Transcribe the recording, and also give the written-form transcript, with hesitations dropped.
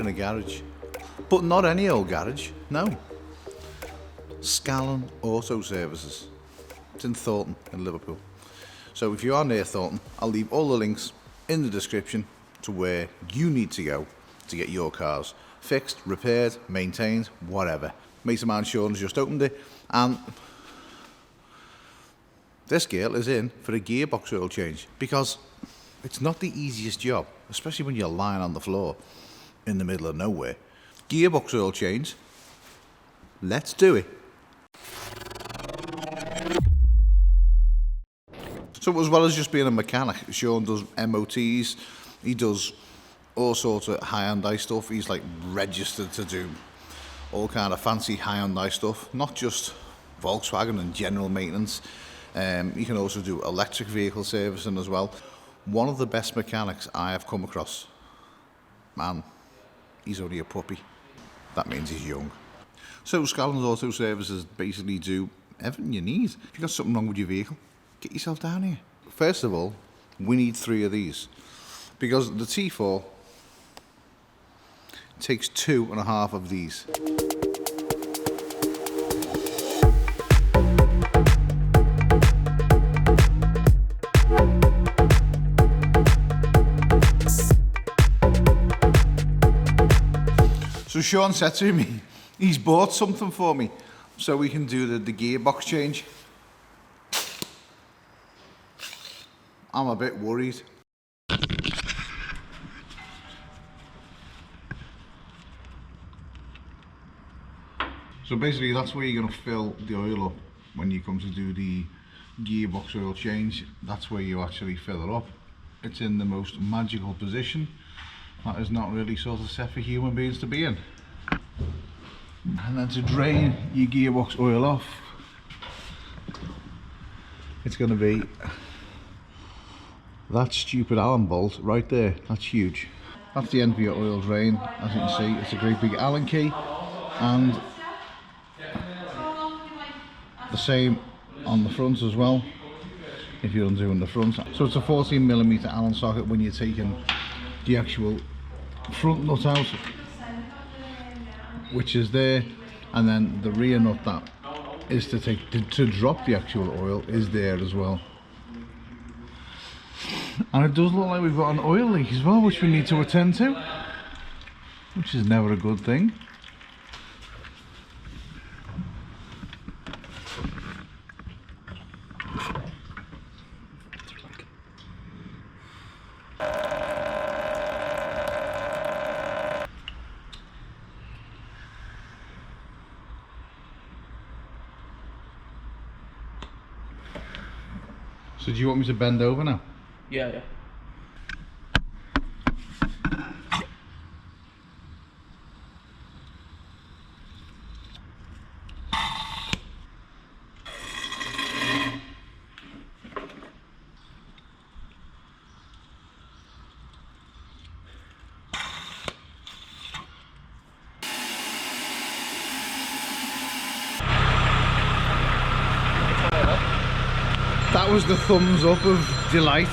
a garage. But not any old garage, no. Scallon Auto Services. It's in Thornton in Liverpool. So if you are near Thornton, I'll leave all the links in the description to where you need to go to get your cars fixed, repaired, maintained, whatever. Mate of mine, Sean, has just opened it, and this girl is in for a gearbox oil change, because it's not the easiest job, especially when you're lying on the floor in the middle of nowhere. Gearbox oil change, let's do it. So as well as just being a mechanic, Sean does MOTs, he does all sorts of high-end stuff. He's like registered to do all kind of fancy high-end stuff, not just Volkswagen and general maintenance. You can also do electric vehicle servicing as well. One of the best mechanics I have come across. Man, he's only a puppy. That means he's young. So Scallons Auto Services basically do everything you need. If you've got something wrong with your vehicle, get yourself down here. First of all, we need 3 of these, because the T4 takes 2.5 of these. So Sean said to me, he's bought something for me so we can do the gearbox change. I'm a bit worried. So basically that's where you're going to fill the oil up when you come to do the gearbox oil change. That's where you actually fill it up. It's in the most magical position that is not really sort of set for human beings to be in. And then to drain your gearbox oil off, it's going to be that stupid Allen bolt right there. That's huge. That's the end of your oil drain. As you can see, it's a great big Allen key, and the same on the front as well, if you're undoing the front. So it's a 14mm Allen socket when you're taking the actual front nut out, which is there, and then the rear nut that is to drop the actual oil is there as well. And it does look like we've got an oil leak as well, which we need to attend to, which is never a good thing. So do you want me to bend over now? Yeah. That was the thumbs up of delight.